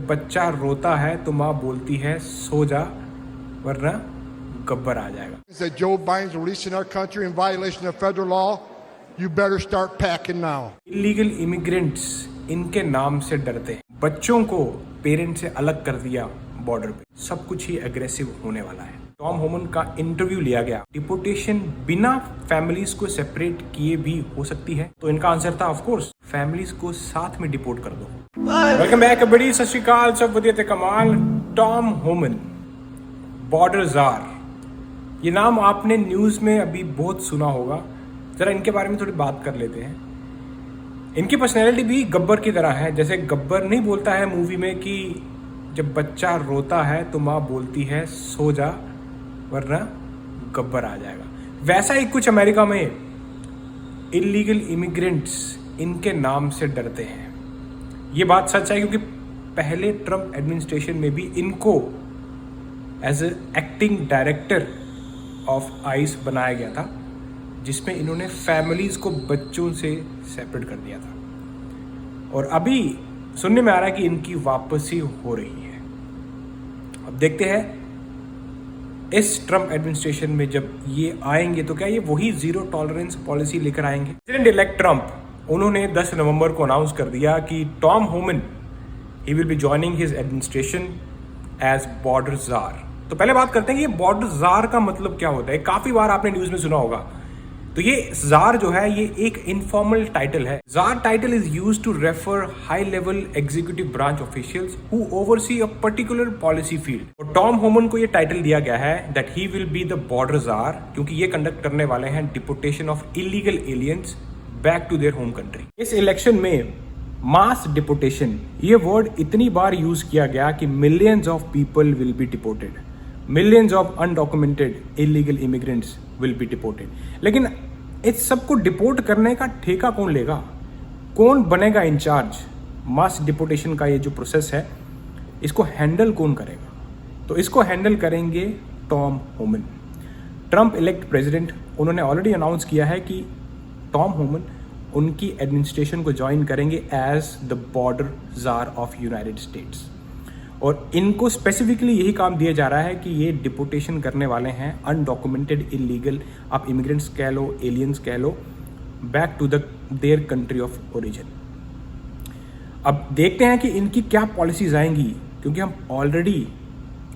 बच्चा रोता है तो माँ बोलती है सो जा वरना गब्बर आ जाएगा। That Joe Biden's releasing our country in violation of federal law, you better start packing now. Illegal immigrants इनके नाम से डरते हैं। बच्चों को पेरेंट से अलग कर दिया बॉर्डर पे, सब कुछ ही एग्रेसिव होने वाला है। टॉम होमन का इंटरव्यू लिया गया, डिपोटेशन बिना फैमिलीज को सेपरेट किए भी हो सकती है। तो इनका आंसर था ऑफ कोर्स फैमिलीज को साथ में डिपोर्ट कर दो। वेलकम बैक, बड़ी सत श्री अकाल, सब बढ़िया थे कमाल। टॉम होमन बॉर्डर जार, ये नाम आपने न्यूज में अभी बहुत सुना होगा। जरा इनके बारे में थोड़ी बात कर लेते हैं। इनकी पर्सनैलिटी भी गब्बर की तरह है। जैसे गब्बर नहीं बोलता है मूवी में कि जब बच्चा रोता है तो माँ बोलती है सो जा वरना गब्बर आ जाएगा, वैसा ही कुछ अमेरिका में इलीगल इमिग्रेंट्स इनके नाम से डरते हैं। ये बात सच है क्योंकि पहले ट्रम्प एडमिनिस्ट्रेशन में भी इनको as a acting director of ICE बनाया गया था, जिसमें इन्होंने फैमिलीज को बच्चों से सेपरेट कर दिया था। और अभी सुनने में आ रहा है कि इनकी वापसी हो रही है। अब देखते हैं इस ट्रम्प एडमिनिस्ट्रेशन में जब ये आएंगे तो क्या ये वही जीरो टॉलरेंस पॉलिसी लेकर आएंगे। प्रेसिडेंट इलेक्ट ट्रम्प उन्होंने 10 नवंबर को अनाउंस कर दिया कि Tom Homan he will be joining his administration as border czar. तो पहले बात करते हैं कि ये बॉर्डर जार का मतलब क्या होता है। काफी बार आपने न्यूज में सुना होगा। तो ये जार जो है ये एक इनफॉर्मल टाइटल है। Czar title is used to refer high level executive branch officials who oversee a particular policy field. और टॉम होमन को ये टाइटल दिया गया है that he will be the border czar, क्योंकि ये कंडक्ट करने वाले हैं deportation of illegal aliens back to their home country. इस इलेक्शन में मास डिपोटेशन ये वर्ड इतनी बार यूज किया गया कि millions of people will be deported, millions of undocumented illegal immigrants will be deported. लेकिन इस सबको डिपोर्ट करने का ठेका कौन लेगा, कौन बनेगा इंचार्ज? मास डिपोटेशन का ये जो प्रोसेस है इसको हैंडल कौन करेगा? तो इसको हैंडल करेंगे Tom Homan. Trump elect president उन्होंने ऑलरेडी अनाउंस किया है कि टॉम होमन उनकी एडमिनिस्ट्रेशन को ज्वाइन करेंगे as the border czar of United States. और इनको स्पेसिफिकली यही काम दिया जा रहा है कि ये डिपोटेशन करने वाले हैं अनडॉक्यूमेंटेड इलीगल, आप इमिग्रेंट्स कह लो, एलियंस कह लो, back to their country of origin. अब देखते हैं कि इनकी क्या पॉलिसीज आएंगी, क्योंकि हम ऑलरेडी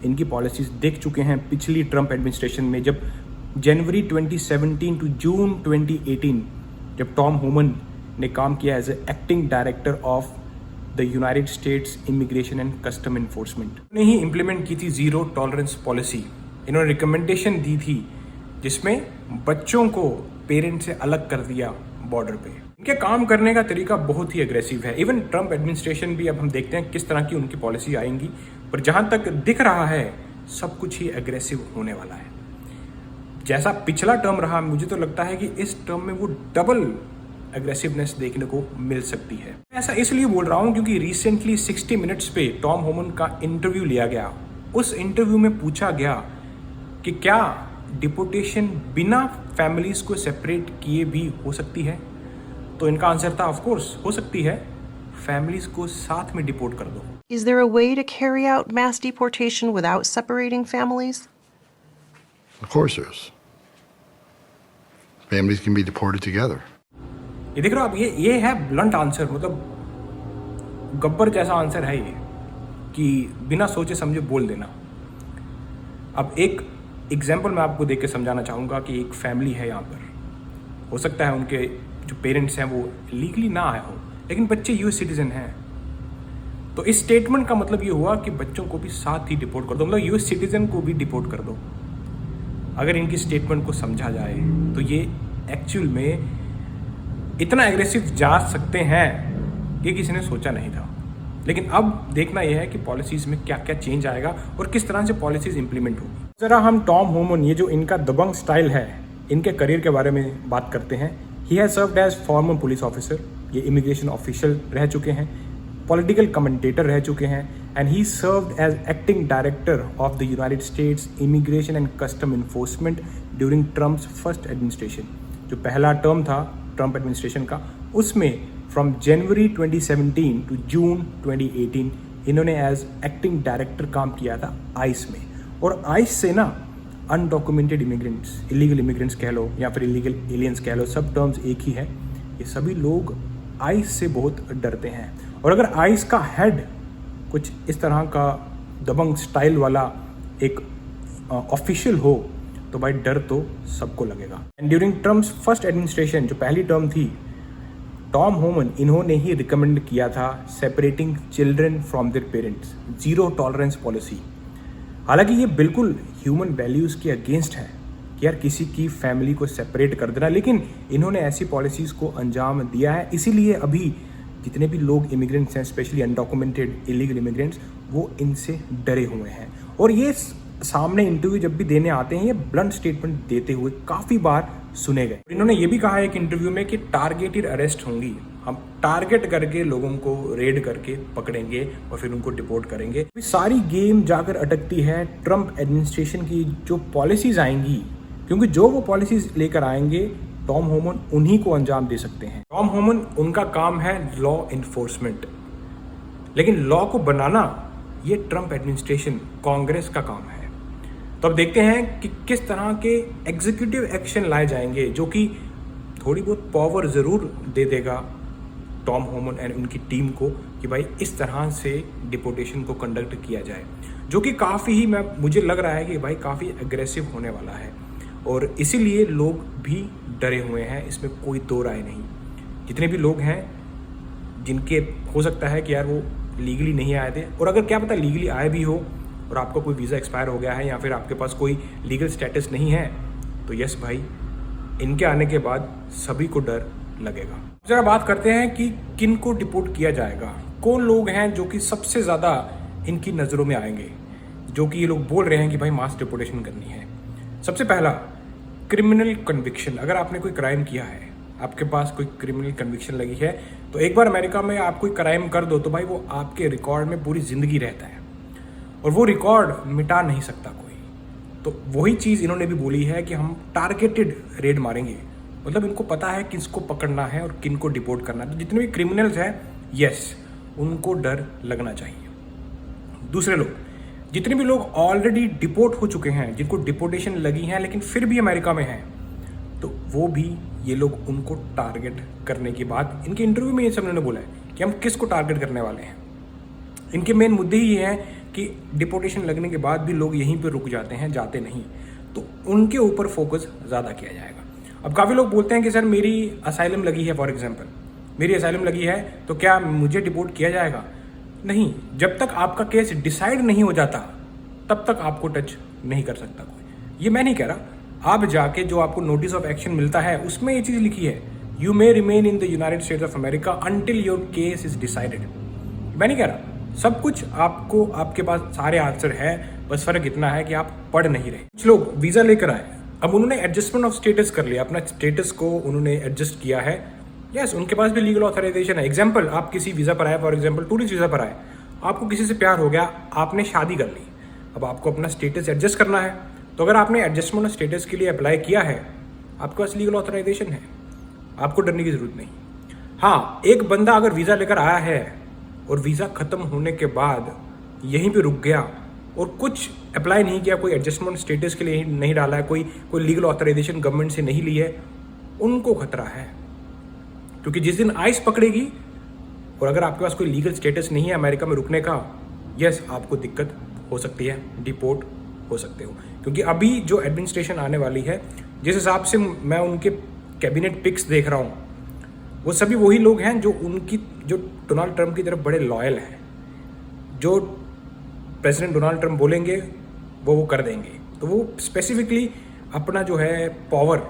इनकी पॉलिसीज देख चुके हैं पिछली ट्रम्प एडमिनिस्ट्रेशन में। जब जनवरी 2017 टू जून 2018 जब टॉम होमन ने काम किया as a acting director of the United States immigration and custom enforcement ने ही इंप्लीमेंट की थी जीरो टॉलरेंस पॉलिसी। इन्होंने रिकमेंडेशन दी थी जिसमें बच्चों को पेरेंट से अलग कर दिया बॉर्डर पे। इनके काम करने का तरीका बहुत ही एग्रेसिव है। इवन ट्रम्प एडमिनिस्ट्रेशन भी अब हम देखते हैं किस तरह की उनकी पॉलिसी आएंगी, पर जहां तक दिख रहा है सब कुछ ही एग्रेसिव होने वाला है। जैसा पिछला टर्म रहा, मुझे तो लगता है कि इस टर्म में वो डबल एग्रेसिवनेस देखने को मिल सकती है। ऐसा इसलिए बोल रहा हूं क्योंकि रिसेंटली 60 मिनट्स पे टॉम होमन का इंटरव्यू लिया गया। उस इंटरव्यू में पूछा गया कि क्या डिपोटेशन बिना फैमिलीज को सेपरेट किए भी हो सकती है। तो इनका आंसर था ऑफ कोर्स हो सकती है, फैमिलीज को साथ में डिपोर्ट कर दो। Is there a way to carry out mass deportation without separating families? Of course there is. Families can be deported together. ये देख रहे हो आप, ये है ब्लंट आंसर, मतलब गब्बर जैसा आंसर है ये कि बिना सोचे समझे बोल देना। अब एक एग्जाम्पल मैं आपको देख के समझाना चाहूँगा कि एक फैमिली है यहाँ पर, हो सकता है उनके जो पेरेंट्स हैं वो लीगली ना आए हो, लेकिन बच्चे यूएस सिटीजन हैं। तो इस स्टेटमेंट का मतलब ये हुआ कि बच्चों को भी साथ ही डिपोर्ट कर दो, मतलब यूएस सिटीजन को भी डिपोर्ट कर दो। अगर इनकी स्टेटमेंट को समझा जाए तो ये एक्चुअल में इतना एग्रेसिव जा सकते हैं कि किसी ने सोचा नहीं था। लेकिन अब देखना यह है कि पॉलिसीज में क्या क्या चेंज आएगा और किस तरह से पॉलिसीज इंप्लीमेंट होगी। जरा हम टॉम होमन, ये जो इनका दबंग स्टाइल है, इनके करियर के बारे में बात करते हैं। He has served as former police officer, ये इमिग्रेशन ऑफिशियल रह चुके हैं, पॉलिटिकल कमेंटेटर रह चुके हैं, and he served as acting director of the United States immigration and custom enforcement during Trump's first administration. जो पहला टर्म था ट्रम्प एडमिनिस्ट्रेशन का, उसमें फ्रॉम जनवरी 2017 टू जून 2018 इन्होंने एज एक्टिंग डायरेक्टर काम किया था आइस में। और आइस से ना अनडॉक्यूमेंटेड इमिग्रेंट्स, इलीगल इमिग्रेंट्स कह लो या फिर इलीगल एलियंस कह लो, सब टर्म्स एक ही है। ये सभी लोग आइस से बहुत डरते हैं। और अगर आइस का हेड कुछ इस तरह का दबंग स्टाइल वाला एक ऑफिशियल हो तो भाई डर तो सबको लगेगा। And during Trump's first administration, जो पहली टर्म थी, टॉम होमन इन्होंने ही रिकमेंड किया था separating children from their parents, zero tolerance policy. हालांकि ये बिल्कुल ह्यूमन वैल्यूज़ के अगेंस्ट है कि यार किसी की फैमिली को सेपरेट कर देना, लेकिन इन्होंने ऐसी पॉलिसीज़ को अंजाम दिया है। इसीलिए अभी जितने भी लोग इमिग्रेंट्स हैं, स्पेशली अनडॉक्यूमेंटेड इलीगल इमिग्रेंट्स, वो इनसे डरे हुए हैं। और ये सामने इंटरव्यू जब भी देने आते हैं, ये ब्लंट स्टेटमेंट देते हुए काफ़ी बार सुने गए। इन्होंने ये भी कहा है एक इंटरव्यू में कि टारगेटेड अरेस्ट होंगी, हम टारगेट करके लोगों को रेड करके पकड़ेंगे और फिर उनको डिपोर्ट करेंगे। सारी गेम जाकर अटकती है ट्रम्प एडमिनिस्ट्रेशन की जो पॉलिसीज आएंगी, क्योंकि जो वो पॉलिसीज लेकर आएंगे टॉम होमन उन्हीं को अंजाम दे सकते हैं। टॉम होमन, उनका काम है लॉ इन्फोर्समेंट, लेकिन लॉ को बनाना ये ट्रम्प एडमिनिस्ट्रेशन, कांग्रेस का काम है। तो अब देखते हैं कि किस तरह के एग्जीक्यूटिव एक्शन लाए जाएंगे जो कि थोड़ी बहुत पावर ज़रूर दे देगा टॉम होमन एंड उनकी टीम को कि भाई इस तरह से डिपोर्टेशन को कंडक्ट किया जाए, जो कि काफ़ी ही मुझे लग रहा है कि भाई काफ़ी एग्रेसिव होने वाला है। और इसीलिए लोग भी डरे हुए हैं, इसमें कोई दो राय नहीं। जितने भी लोग हैं जिनके हो सकता है कि यार वो लीगली नहीं आए थे, और अगर क्या पता लीगली आए भी हो और आपका कोई वीज़ा एक्सपायर हो गया है या फिर आपके पास कोई लीगल स्टेटस नहीं है, तो यस भाई, इनके आने के बाद सभी को डर लगेगा। जरा बात करते हैं कि किन को डिपोर्ट किया जाएगा, कौन लोग हैं जो कि सबसे ज़्यादा इनकी नज़रों में आएंगे, जो कि ये लोग बोल रहे हैं कि भाई मास डिपोर्टेशन करनी है। सबसे पहला, क्रिमिनल कन्विक्शन। अगर आपने कोई क्राइम किया है, आपके पास कोई क्रिमिनल कन्विक्शन लगी है, तो एक बार अमेरिका में आप कोई क्राइम कर दो तो भाई वो आपके रिकॉर्ड में पूरी ज़िंदगी रहता है और वो रिकॉर्ड मिटा नहीं सकता कोई। तो वही चीज़ इन्होंने भी बोली है कि हम टारगेटेड रेड मारेंगे, मतलब इनको पता है किसको पकड़ना है और किन को डिपोर्ट करना है। तो जितने भी क्रिमिनल्स हैं, यस, उनको डर लगना चाहिए। दूसरे लोग, जितने भी लोग ऑलरेडी डिपोर्ट हो चुके हैं, जिनको डिपोर्टेशन लगी है लेकिन फिर भी अमेरिका में हैं, तो वो भी ये लोग उनको टारगेट करने की बात इनके इंटरव्यू में ये सब उन्होंने बोला है कि हम किसको टारगेट करने वाले हैं। इनके मेन मुद्दे ही ये हैं कि डिपोर्टेशन लगने के बाद भी लोग यहीं पे रुक जाते हैं, जाते नहीं, तो उनके ऊपर फोकस ज़्यादा किया जाएगा। अब काफ़ी लोग बोलते हैं कि सर मेरी असाइलम लगी है, फॉर एग्जांपल मेरी असाइलम लगी है तो क्या मुझे डिपोर्ट किया जाएगा? नहीं, जब तक आपका केस डिसाइड नहीं हो जाता तब तक आपको टच नहीं कर सकता कोई। ये मैं नहीं कह रहा, आप जाके जो आपको नोटिस ऑफ एक्शन मिलता है उसमें ये चीज़ लिखी है, you may remain in the United states of America until your case is decided. मैं नहीं कह रहा, सब कुछ आपको, आपके पास सारे आंसर है, बस फर्क इतना है कि आप पढ़ नहीं रहे। कुछ लोग वीज़ा लेकर आए, अब उन्होंने एडजस्टमेंट ऑफ स्टेटस कर लिया, अपना स्टेटस को उन्होंने एडजस्ट किया है। यस, उनके पास भी लीगल ऑथराइजेशन है। एग्जाम्पल, आप किसी वीज़ा पर आए, फॉर एग्जाम्पल टूरिस्ट वीज़ा पर आए, आपको किसी से प्यार हो गया, आपने शादी कर ली, अब आपको अपना स्टेटस एडजस्ट करना है। तो अगर आपने एडजस्टमेंट ऑफ स्टेटस के लिए अप्लाई किया है, आपके पास लीगल ऑथराइजेशन है, आपको डरने की जरूरत नहीं। हाँ, एक बंदा अगर वीज़ा लेकर आया है और वीज़ा ख़त्म होने के बाद यहीं पे रुक गया और कुछ अप्लाई नहीं किया, कोई एडजस्टमेंट स्टेटस के लिए नहीं डाला है, कोई लीगल ऑथराइजेशन गवर्नमेंट से नहीं ली है, उनको खतरा है। क्योंकि जिस दिन आइस पकड़ेगी और अगर आपके पास कोई लीगल स्टेटस नहीं है अमेरिका में रुकने का, यस, आपको दिक्कत हो सकती है, डिपोर्ट हो सकते हो। क्योंकि अभी जो एडमिनिस्ट्रेशन आने वाली है, जिस हिसाब से मैं उनके कैबिनेट पिक्स देख रहा हूँ, वो सभी वही लोग हैं जो डोनाल्ड ट्रंप की तरफ बड़े लॉयल हैं। जो प्रेसिडेंट डोनाल्ड ट्रंप बोलेंगे वो कर देंगे। तो वो स्पेसिफिकली अपना जो है पावर,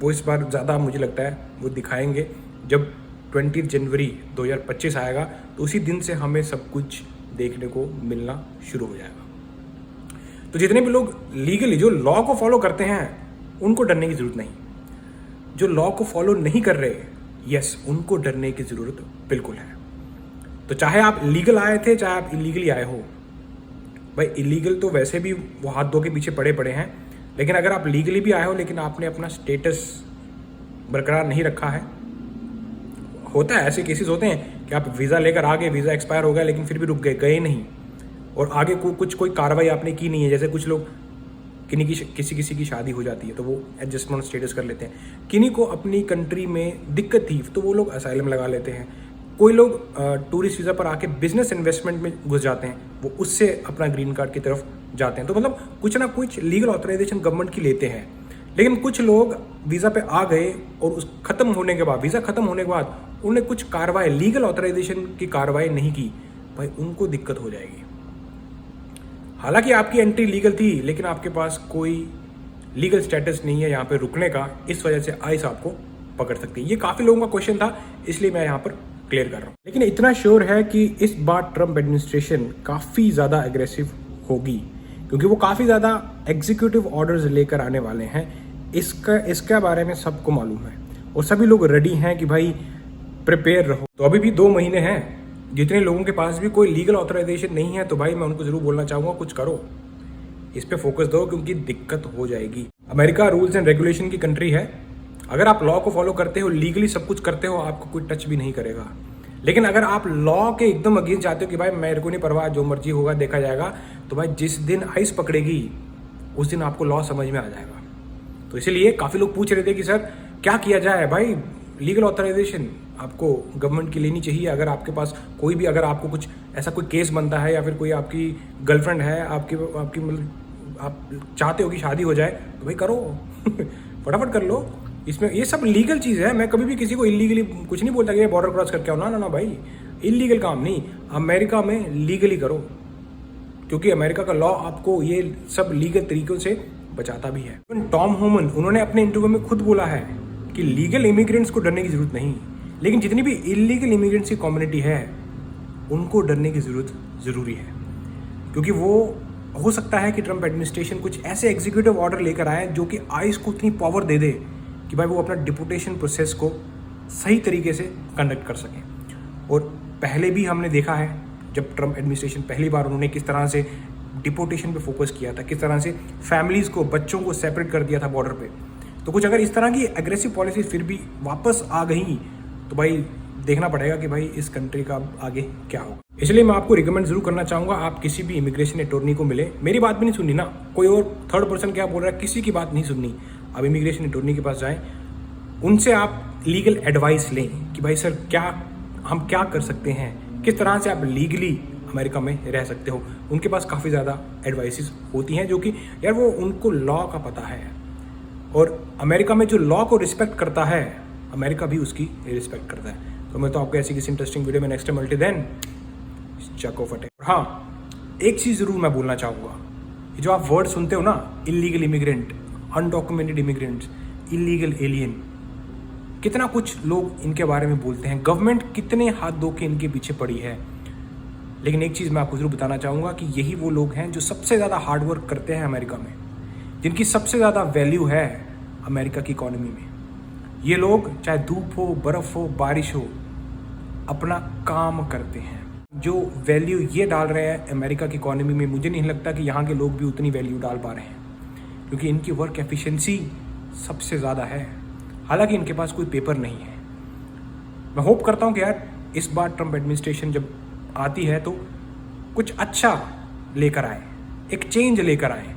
वो इस बार ज़्यादा मुझे लगता है वो दिखाएंगे। जब 20 जनवरी 2025 आएगा तो उसी दिन से हमें सब कुछ देखने को मिलना शुरू हो जाएगा। तो जितने भी लोग लीगली जो लॉ को फॉलो करते हैं, उनको डरने की ज़रूरत नहीं। जो लॉ को फॉलो नहीं कर रहे, यस, उनको डरने की ज़रूरत बिल्कुल है। तो चाहे आप लीगल आए थे, चाहे आप इलीगली आए हो, भाई इलीगल तो वैसे भी वो हाथ धो के पीछे पड़े हैं, लेकिन अगर आप लीगली भी आए हो लेकिन आपने अपना स्टेटस बरकरार नहीं रखा है, होता है, ऐसे केसेस होते हैं कि आप वीज़ा लेकर आ गए, वीज़ा एक्सपायर हो गया लेकिन फिर भी रुक गए नहीं, और आगे कोई कार्रवाई आपने की नहीं है। जैसे कुछ लोग किसी की शादी हो जाती है तो वो एडजस्टमेंट स्टेटस कर लेते हैं, किन्हीं को अपनी कंट्री में दिक्कत थी तो वो लोग असाइलम लगा लेते हैं, कोई लोग टूरिस्ट वीज़ा पर आके बिजनेस इन्वेस्टमेंट में घुस जाते हैं, वो उससे अपना ग्रीन कार्ड की तरफ जाते हैं। तो मतलब कुछ ना कुछ लीगल ऑथराइजेशन गवर्नमेंट की लेते हैं। लेकिन कुछ लोग वीज़ा पे आ गए और उस खत्म होने के बाद, वीज़ा खत्म होने के बाद उन्हें कुछ कार्रवाई, लीगल ऑथराइजेशन की कार्रवाई नहीं की, भाई उनको दिक्कत हो जाएगी। हालांकि आपकी एंट्री लीगल थी लेकिन आपके पास कोई लीगल स्टेटस नहीं है यहाँ पे रुकने का, इस वजह से आइस आपको पकड़ सकती है। ये काफ़ी लोगों का क्वेश्चन था, इसलिए मैं यहाँ पर क्लियर कर रहा हूँ। लेकिन इतना श्योर है कि इस बार ट्रम्प एडमिनिस्ट्रेशन काफ़ी ज़्यादा एग्रेसिव होगी, क्योंकि वो काफ़ी ज़्यादा एग्जीक्यूटिव ऑर्डर्स लेकर आने वाले हैं। इसका बारे में सबको मालूम है और सभी लोग रेडी हैं कि भाई प्रिपेयर रहो। तो अभी भी 2 महीने हैं, जितने लोगों के पास भी कोई लीगल ऑथराइजेशन नहीं है तो भाई मैं उनको जरूर बोलना चाहूँगा कुछ करो, इस पे फोकस दो, क्योंकि दिक्कत हो जाएगी। अमेरिका रूल्स एंड रेगुलेशन की कंट्री है, अगर आप लॉ को फॉलो करते हो, लीगली सब कुछ करते हो, आपको कोई टच भी नहीं करेगा। लेकिन अगर आप लॉ के एकदम अगेंस्ट जाते हो कि भाई मेरे को नहीं परवाह, जो मर्जी होगा देखा जाएगा, तो भाई जिस दिन आइस पकड़ेगी उस दिन आपको लॉ समझ में आ जाएगा। तो इसीलिए काफ़ी लोग पूछ रहे थे कि सर क्या किया जाए। भाई लीगल ऑथराइजेशन आपको गवर्नमेंट की लेनी चाहिए। अगर आपके पास कोई भी, अगर आपको कुछ ऐसा कोई केस बनता है या फिर कोई आपकी गर्लफ्रेंड है, आपकी मतलब आप चाहते हो कि शादी हो जाए, तो भाई करो फटाफट कर लो। इसमें ये सब लीगल चीज़ है। मैं कभी भी किसी को इलीगली कुछ नहीं बोलता कि बॉर्डर क्रॉस करके आओ, ना भाई, इलीगल काम नहीं। अमेरिका में लीगली करो, क्योंकि अमेरिका का लॉ आपको ये सब लीगल तरीकों से बचाता भी है। टॉम होमन, उन्होंने अपने इंटरव्यू में खुद बोला है कि लीगल इमिग्रेंट्स को डरने की जरूरत नहीं, लेकिन जितनी भी इलीगल इमिग्रेंट्स की कम्युनिटी है उनको डरने की जरूरत जरूरी है, क्योंकि वो हो सकता है कि ट्रम्प एडमिनिस्ट्रेशन कुछ ऐसे एग्जीक्यूटिव ऑर्डर लेकर आए जो कि आइस को इतनी पावर दे दे कि भाई वो अपना डिपोटेशन प्रोसेस को सही तरीके से कंडक्ट कर सकें। और पहले भी हमने देखा है जब ट्रम्प एडमिनिस्ट्रेशन पहली बार, उन्होंने किस तरह से डिपोटेशन पे फोकस किया था, किस तरह से फैमिलीज़ को, बच्चों को सेपरेट कर दिया था बॉर्डर पे। तो कुछ अगर इस तरह की एग्रेसिव पॉलिसी फिर भी वापस आ गई तो भाई देखना पड़ेगा कि भाई इस कंट्री का आगे क्या होगा। इसलिए मैं आपको रिकमेंड जरूर करना चाहूँगा, आप किसी भी इमिग्रेशन अटॉर्नी को मिले, मेरी बात भी नहीं सुननी ना, कोई और थर्ड पर्सन क्या बोल रहा है, किसी की बात नहीं सुननी। आप इमिग्रेशन अटॉर्नी के पास जाएं, उनसे आप लीगल एडवाइस लें कि भाई सर हम क्या कर सकते हैं, किस तरह से आप लीगली अमेरिका में रह सकते हो। उनके पास काफ़ी ज़्यादा एडवाइसेस होती हैं जो कि यार वो उनको लॉ का पता है, और अमेरिका में जो लॉ को रिस्पेक्ट करता है अमेरिका भी उसकी रिस्पेक्ट करता है। तो मैं तो आपको ऐसी किसी इंटरेस्टिंग वीडियो में नेक्स्ट टाइम मिलते देन चको फटे। हाँ, एक चीज़ ज़रूर मैं बोलना चाहूँगा, जो आप वर्ड सुनते हो ना, illegal immigrant, undocumented immigrants, illegal alien, कितना कुछ लोग इनके बारे में बोलते हैं, गवर्नमेंट कितने हाथ धो के इनके पीछे पड़ी है। लेकिन एक चीज़ मैं आपको ज़रूर बताना चाहूँगा कि यही वो लोग हैं जो सबसे ज़्यादा हार्डवर्क करते हैं अमेरिका में, जिनकी सबसे ज़्यादा वैल्यू है अमेरिका की इकॉनमी में। ये लोग चाहे धूप हो, बर्फ़ हो, बारिश हो, अपना काम करते हैं। जो वैल्यू ये डाल रहे हैं अमेरिका की इकॉनमी में, मुझे नहीं लगता कि यहाँ के लोग भी उतनी वैल्यू डाल पा रहे हैं, क्योंकि इनकी वर्क एफिशिएंसी सबसे ज़्यादा है। हालांकि इनके पास कोई पेपर नहीं है। मैं होप करता हूँ कि यार इस बार ट्रम्प एडमिनिस्ट्रेशन जब आती है तो कुछ अच्छा लेकर आए, एक चेंज लेकर आए,